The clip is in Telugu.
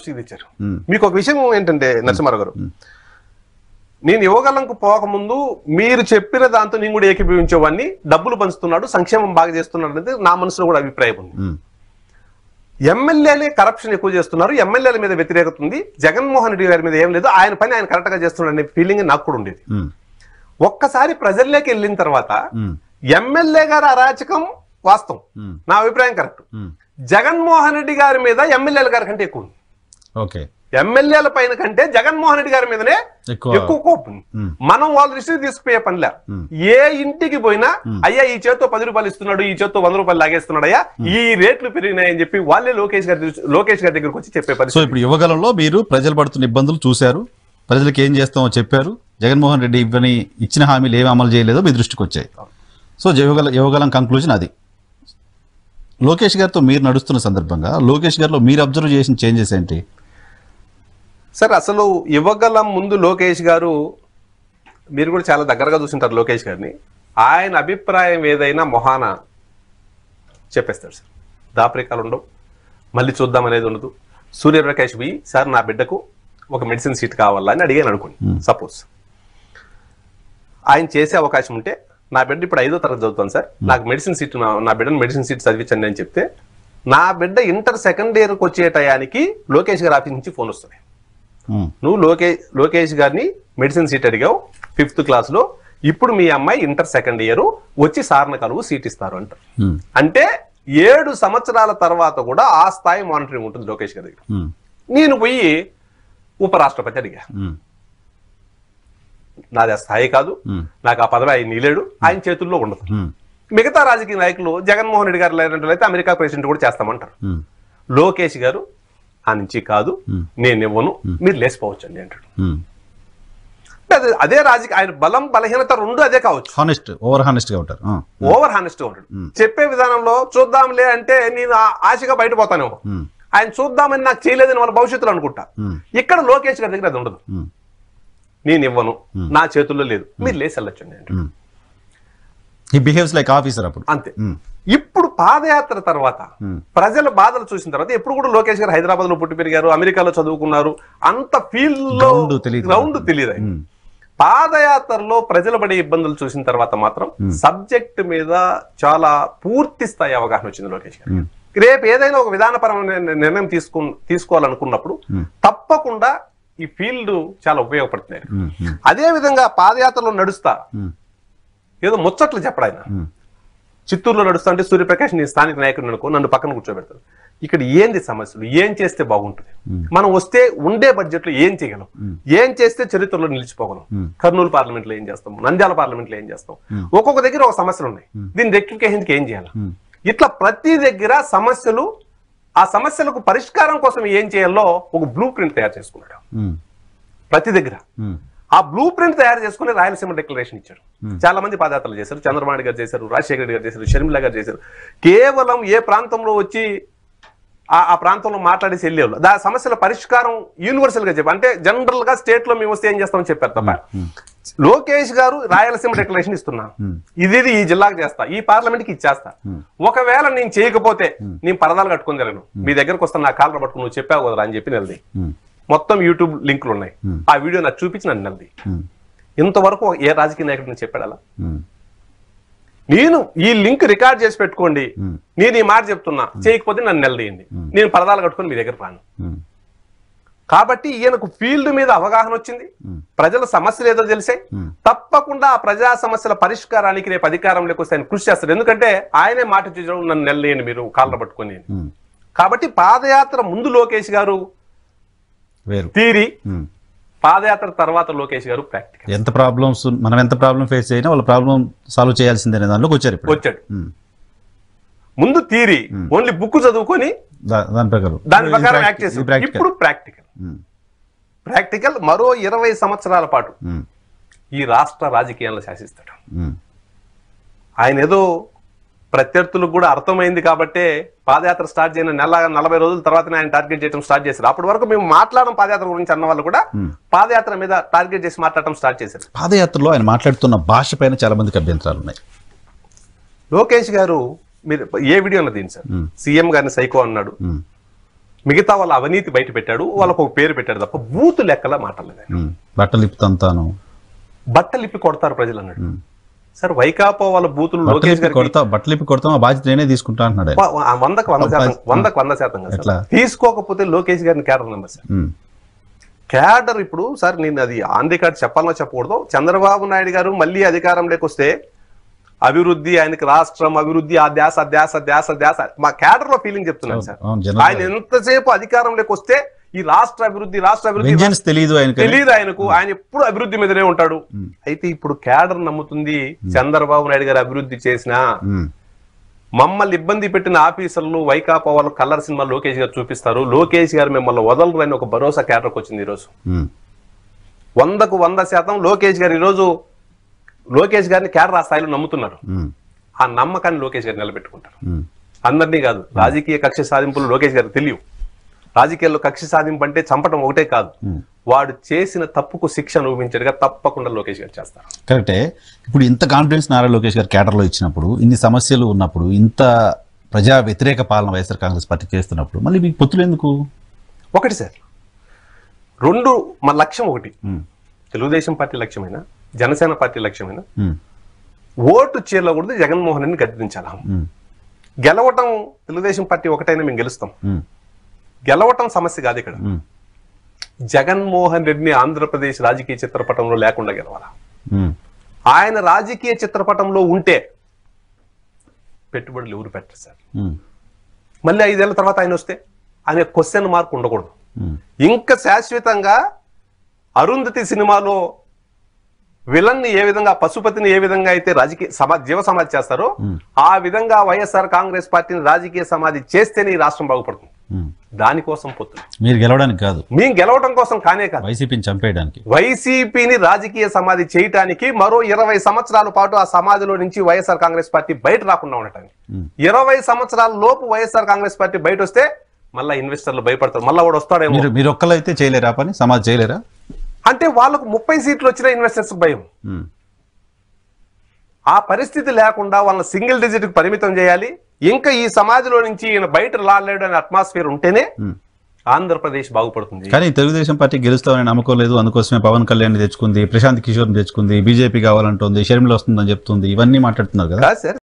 దృష్టికి తెచ్చారు. మీకు ఒక విషయం ఏంటంటే నరసింహారావు గారు, నేను యువగలంకు పోకముందు మీరు చెప్పిన దాంతో నేను కూడా ఏకీభవించేవాడిని. డబ్బులు పంచుతున్నాడు, సంక్షేమం బాగా చేస్తున్నాడు అనేది నా మనసులో కూడా అభిప్రాయం ఉంది. ఎమ్మెల్యేలే కరప్షన్ ఎక్కువ చేస్తున్నారు, ఎమ్మెల్యేల మీద వ్యతిరేకత ఉంది, జగన్మోహన్ రెడ్డి గారి మీద ఏం లేదు, ఆయన పని ఆయన కరెక్ట్ గా చేస్తున్నాడు అనే ఫీలింగ్ నాకు కూడా ఉండేది. ఒక్కసారి ప్రజల్లోకి వెళ్ళిన తర్వాత ఎమ్మెల్యే గారి అరాచకం వాస్తవం, నా అభిప్రాయం కరెక్ట్. జగన్మోహన్ రెడ్డి గారి మీద ఎమ్మెల్యేల గారి కంటే ఎక్కువ ఉంది. ఓకే, ఎమ్మెల్యేల పైన కంటే జగన్మోహన్ రెడ్డి గారి మీదనే ఎక్కువ కోపం. మనం వాళ్ళ దృష్టికి తీసుకుపోయే పనిలే. ఏ ఇంటికి పోయినా అయ్యా ఈ చేత్తో 10 రూపాయలు ఇస్తున్నాడు, ఈ చేత్తో 100 రూపాయలు లాగేస్తున్నాడు, అయ్యా ఈ రేట్లు పెరిగినాయని చెప్పి వాళ్ళే లోకేష్ గారి దగ్గరకు వచ్చి చెప్పే పని. సో ఇప్పుడు యువగలంలో మీరు ప్రజలు పడుతున్న ఇబ్బందులు చూశారు, ప్రజలకు ఏం చేస్తామో చెప్పారు, జగన్మోహన్ రెడ్డి ఇచ్చిన హామీలు ఏమి అమలు చేయలేదో మీ దృష్టికి వచ్చాయి. సో యువగలం కంక్లూజన్ అది. లోకేష్ గారితో మీరు నడుస్తున్న సందర్భంగా లోకేష్ గారిలో మీరు అబ్జర్వ్ చేసిన చేంజెస్ ఏంటి సార్? అసలు యువగలం ముందు లోకేష్ గారు, మీరు కూడా చాలా దగ్గరగా చూసింటారు లోకేష్ గారిని, ఆయన అభిప్రాయం ఏదైనా మొహాన చెప్పేస్తాడు సార్. దాపరికాలు ఉండవు, మళ్ళీ చూద్దాం అనేది ఉండదు. సూర్యప్రకాష్ పోయి సార్ నా బిడ్డకు ఒక మెడిసిన్ సీట్ కావాలా అని అడిగాను అనుకోండి, సపోజ్ ఆయన చేసే అవకాశం ఉంటే, నా బిడ్డ ఇప్పుడు 5వ తరగతి చదువుతాను సార్, నాకు మెడిసిన్ సీట్, నా బిడ్డను మెడిసిన్ సీట్ చదివించండి అని చెప్తే, నా బిడ్డ ఇంటర్ సెకండ్ ఇయర్కి వచ్చే టయానికి లోకేష్ గారి ఆఫీస్ నుంచి ఫోన్ వస్తుంది. నువ్వు లోకేష్ గారిని మెడిసిన్ సీట్ అడిగావు 5th క్లాస్లో, ఇప్పుడు మీ అమ్మాయి ఇంటర్ సెకండ్ ఇయర్ వచ్చి సార్న కలువు సీట్ ఇస్తారు అంటారు. అంటే 7 సంవత్సరాల తర్వాత కూడా ఆ స్థాయి మానిటరింగ్ ఉంటుంది లోకేష్ గారి దగ్గర. నేను పోయి ఉపరాష్ట్రపతి అడిగా, నాది ఆ స్థాయి కాదు, నాకు ఆ పదవి ఆయన నీలేడు, ఆయన చేతుల్లో ఉండదు. మిగతా రాజకీయ నాయకులు జగన్మోహన్ రెడ్డి గారు లేదంటే అమెరికా ప్రెసిడెంట్ కూడా చేస్తామంటారు. లోకేష్ గారు ఆ నుంచి కాదు, నేను ఇవ్వను, మీరు లేచిపోవచ్చండి అంటాడు. అదే రాజకీయ, ఆయన బలం బలహీనత రెండు అదే కావచ్చు. ఓవర్ హానెస్ట్ గా ఉంటాడు. చెప్పే విధానంలో చూద్దాంలే అంటే నేను ఆశగా బయటపోతానేమో, ఆయన చూద్దామని నాకు చేయలేదని వాళ్ళ భవిష్యత్తులో అనుకుంటా. ఇక్కడ లోకేష్ గారి దగ్గర అది ఉండదు. నేను ఇవ్వను, నా చేతుల్లో లేదు, మీరు లేచి వెళ్ళొచ్చండి అంటాడు. He behaves like officer అప్పుడు. అంతే. ఇప్పుడు పాదయాత్ర తర్వాత ప్రజల బాధలు చూసిన తర్వాత, ఎప్పుడు కూడా లోకేష్ గారు హైదరాబాద్ లో పుట్టి పెరిగారు, అమెరికాలో చదువుకున్నారు, అంత ఫీల్డ్ లో గ్రౌండ్ తెలియదు. పాదయాత్రలో ప్రజలు పడే ఇబ్బందులు చూసిన తర్వాత మాత్రం సబ్జెక్ట్ మీద చాలా పూర్తి స్థాయి అవగాహన వచ్చింది లోకేష్ గారు. రేపు ఏదైనా ఒక విధానపరమైన నిర్ణయం తీసుకోవాలనుకున్నప్పుడు తప్పకుండా ఈ ఫీల్డ్ చాలా ఉపయోగపడుతుంది. అదే విధంగా పాదయాత్రలో నడుస్తా ఏదో ముచ్చట్లు చెప్పడు ఆయన. చిత్తూరులో నడుస్తా అంటే సూర్యప్రకాష్ నీ స్థానిక నాయకుడు అనుకో, నన్ను పక్కన కూర్చోబెడతారు. ఇక్కడ ఏంది సమస్యలు, ఏం చేస్తే బాగుంటుంది, మనం వస్తే ఉండే బడ్జెట్ లో ఏం చేయగలం, ఏం చేస్తే చరిత్రలో నిలిచిపోగలం, కర్నూలు పార్లమెంట్ లో ఏం చేస్తాం, నంద్యాల పార్లమెంట్ లో ఏం చేస్తాం, ఒక్కొక్క దగ్గర ఒక సమస్యలు ఉన్నాయి, దీన్ని రెక్టిఫికేషన్కి ఏం చేయాలి, ఇట్లా ప్రతి దగ్గర సమస్యలు, ఆ సమస్యలకు పరిష్కారం కోసం ఏం చేయాలో ఒక బ్లూ ప్రింట్ తయారు చేసుకున్నాడు ప్రతి దగ్గర. ఆ బ్లూ ప్రింట్ తయారు చేసుకుని రాయలసీమ డిక్లరేషన్ ఇచ్చారు. చాలా మంది పాదయాత్రలు చేశారు, చంద్రబాబు నాయుడు గారు చేశారు, రాజశేఖర రెడ్డి గారు చేశారు, షర్మిల గారు చేశారు. కేవలం ఏ ప్రాంతంలో వచ్చి ఆ ప్రాంతంలో మాట్లాడేసి వెళ్ళేవాళ్ళు, దాని సమస్యల పరిష్కారం యూనివర్సల్ గా చెప్పారు. అంటే జనరల్ గా స్టేట్ లో మేము వస్తే ఏం చేస్తామని చెప్పారు తప్ప, లోకేష్ గారు రాయలసీమ డిక్లరేషన్ ఇస్తున్నా, ఇది ఈ జిల్లాకు చేస్తా, ఈ పార్లమెంట్ కి ఇచ్చేస్తా, ఒకవేళ నేను చేయకపోతే నేను పరదాలు కట్టుకుని జరగను, మీ దగ్గరకు వస్తాను, నా కాళ్ళ పట్టుకుని నువ్వు చెప్పావు కదరా అని చెప్పి నిలది. మొత్తం యూట్యూబ్ లింకులు ఉన్నాయి, ఆ వీడియో నాకు చూపించి నన్ను నిలది. ఇంతవరకు ఏ రాజకీయ నాయకుడు నేను చెప్పాడు అలా? నేను ఈ లింక్ రికార్డ్ చేసి పెట్టుకోండి, నేను ఈ మాట చెప్తున్నా, చేయకపోతే నన్ను నిలదీయండి, నేను పరదాలు కట్టుకొని మీ దగ్గర రాను. కాబట్టి ఈయనకు ఫీల్డ్ మీద అవగాహన వచ్చింది, ప్రజల సమస్యలు ఏదో తెలిసాయి, తప్పకుండా ఆ ప్రజా సమస్యల పరిష్కారానికి రేపు అధికారంలోకి వస్తే ఆయన కృషి చేస్తారు. ఎందుకంటే ఆయనే మాట చేయడం, నన్ను నిలదీయండి మీరు కాళ్ళ పట్టుకొని. కాబట్టి పాదయాత్ర ముందు లోకేష్ గారు థియరీ, పాదయాత్ర తర్వాత లోకేష్ గారు ప్రాక్టికల్. ఎంత ప్రాబ్లమ్స్ మనం ఎంత ప్రాబ్లం ఫేస్ అయినా వాళ్ళ ప్రాబ్లం సాల్వ్ చేయాల్సిందే దాంట్లోకి వచ్చాడు. ముందు థియరీ ఓన్లీ బుక్ చదువుకొని దాని ప్రకారం యాక్ట్ చేశారు. ఇప్పుడు ప్రాక్టికల్ మరో 20 సంవత్సరాల పాటు ఈ రాష్ట్ర రాజకీయాలను శాసిస్తాడు. ఆయన ఏదో ప్రత్యర్థులకు కూడా అర్థమైంది కాబట్టే పాదయాత్ర స్టార్ట్ చేయని 40 రోజుల తర్వాత ఆయన టార్గెట్ చేయడం స్టార్ట్ చేశారు. అప్పటి వరకు మేము మాట్లాడడం పాదయాత్ర గురించి అన్న వాళ్ళు కూడా పాదయాత్ర మీద టార్గెట్ చేసి మాట్లాడటం స్టార్ట్ చేశారు. పాదయాత్రలో ఆయన మాట్లాడుతున్న భాష పైన చాలా మందికి అభ్యంతరాలు ఉన్నాయి. లోకేష్ గారు మీరు ఏ వీడియో అన్నది సార్, సీఎం గారిని సైకో అన్నాడు, మిగతా వాళ్ళ అవినీతి బయట పెట్టాడు, వాళ్ళకు ఒక పేరు పెట్టాడు తప్ప బూతు లెక్కలా మాట్లాడలేదు ఆయన. బట్టలు ఇప్పుతంతాను, బట్టలు ఇప్పి కొడతారు ప్రజలు అన్నాడు. సార్ వైకాపా వాళ్ళ బూతులు లోకేష్ గారికి బట్టలు ఇప్పి కొడతాం, ఆ బాధ్యత నేనే తీసుకుంటా అంటున్నాడు. 100% తీసుకోకపోతే లోకేష్ గారిని క్యాడర్ నెంబర్ సార్. క్యాడర్ ఇప్పుడు సార్ నేను అది ఆన్ రికార్డ్ చెప్పాలన్నా చెప్పకూడదు. చంద్రబాబు నాయుడు గారు మళ్ళీ అధికారంలోకి వస్తే అభివృద్ధి, ఆయనకి రాష్ట్రం అభివృద్ధి, ఆ ధ్యాస ధ్యాస ధ్యాస ధ్యాస మా క్యాడర్ లో ఫీలింగ్ చెప్తున్నాను సార్. ఆయన ఎంతసేపు అధికారంలోకి వస్తే ఈ రాష్ట్ర అభివృద్ధి తెలియదు ఆయనకు, ఆయన ఎప్పుడు అభివృద్ధి మీదనే ఉంటాడు. అయితే ఇప్పుడు క్యాడర్ నమ్ముతుంది చంద్రబాబు నాయుడు గారు అభివృద్ధి చేసినా మమ్మల్ని ఇబ్బంది పెట్టిన ఆఫీసర్లు వైకాపా వాళ్ళు కలర్ సినిమా లోకేష్ గారు చూపిస్తారు, లోకేష్ గారు మిమ్మల్ని వదలరు అని ఒక భరోసా క్యాడర్కి వచ్చింది. ఈరోజు 100% లోకేష్ గారు ఈరోజు లోకేష్ గారిని క్యాడర్ ఆ స్థాయిలో నమ్ముతున్నారు. ఆ నమ్మకాన్ని లోకేష్ గారు నిలబెట్టుకుంటారు. అందరినీ కాదు, రాజకీయ కక్ష సాధింపులు లోకేష్ గారికి తెలియవు. రాజకీయాల్లో కక్ష సాధింపు అంటే చంపడం ఒకటే కాదు, వాడు చేసిన తప్పుకు శిక్ష అనుభవించాడుగా తప్పకుండా లోకేష్ గారు చేస్తారు. కరెక్టే. ఇప్పుడు ఇంత కాన్ఫిడెన్స్ నారా లోకేష్ గారు క్యాడర్లో ఇచ్చినప్పుడు, ఇన్ని సమస్యలు ఉన్నప్పుడు, ఇంత ప్రజా వ్యతిరేక పాలన వైఎస్ఆర్ కాంగ్రెస్ పార్టీ చేస్తున్నప్పుడు మళ్ళీ మీకు పొత్తులు ఎందుకు? ఒకటి సార్, 2 మన లక్ష్యం ఒకటి, తెలుగుదేశం పార్టీ లక్ష్యమైనా జనసేన పార్టీ లక్ష్యమైనా ఓటు చీలకూడదు, జగన్మోహన్ రెడ్డిని గద్దించాలి. గెలవటం తెలుగుదేశం పార్టీ ఒకటైనా మేము గెలుస్తాం, గెలవటం సమస్య కాదు. ఇక్కడ జగన్మోహన్ రెడ్డిని ఆంధ్రప్రదేశ్ రాజకీయ చిత్రపటంలో లేకుండా గెలవాలా. ఆయన రాజకీయ చిత్రపటంలో ఉంటే పెట్టుబడులు ఎవరు పెట్టరు సార్. మళ్ళీ 5 ఏళ్ల తర్వాత ఆయన వస్తే అనే క్వశ్చన్ మార్క్ ఉండకూడదు. ఇంకా శాశ్వతంగా అరుంధతి సినిమాలో విలన్ ని ఏ విధంగా, పశుపతిని ఏ విధంగా అయితే రాజకీయ జీవ సమాధి చేస్తారో ఆ విధంగా వైఎస్ఆర్ కాంగ్రెస్ పార్టీని రాజకీయ సమాధి చేస్తేనే ఈ రాష్ట్రం బాగుపడుతుంది. దానికోసం పొత్తులు. మీరు గెలవడానికి కాదు, మేము గెలవడం కోసం కానే కాదు, వైసీపీని చంపేయడానికి, వైసీపీని రాజకీయ సమాధి చేయటానికి మరో 20 సంవత్సరాల పాటు ఆ సమాధిలో నుంచి వైఎస్ఆర్ కాంగ్రెస్ పార్టీ బయట రాకుండా ఉండటానికి. 20 సంవత్సరాల లోపు వైఎస్ఆర్ కాంగ్రెస్ పార్టీ బయట వస్తే మళ్ళా ఇన్వెస్టర్లు భయపడతారు, మళ్ళా వాడు వస్తాడేమో. మీరు ఒక్కలైతే చేయలేరా పని, సమాధి చేయలేరా? అంటే వాళ్ళకు 30 సీట్లు వచ్చిన ఇన్వెస్టర్స్ భయం. ఆ పరిస్థితి లేకుండా వాళ్ళని సింగిల్ డిజిట్ కి పరిమితం చేయాలి. ఇంకా ఈ సమాధిలో నుంచి ఈయన బయట రాలేడు అనే అట్మాస్ఫియర్ ఉంటేనే ఆంధ్రప్రదేశ్ బాగుపడుతుంది. కానీ తెలుగుదేశం పార్టీ గెలుస్తామని నమ్మకం లేదు, అందుకోసమే పవన్ కళ్యాణ్ తెచ్చుకుంది, ప్రశాంత్ కిషోర్ తెచ్చుకుంది, బీజేపీ కావాలంటుంది, షర్మిల వస్తుందని చెప్తుంది, ఇవన్నీ మాట్లాడుతున్నారు కదా సార్.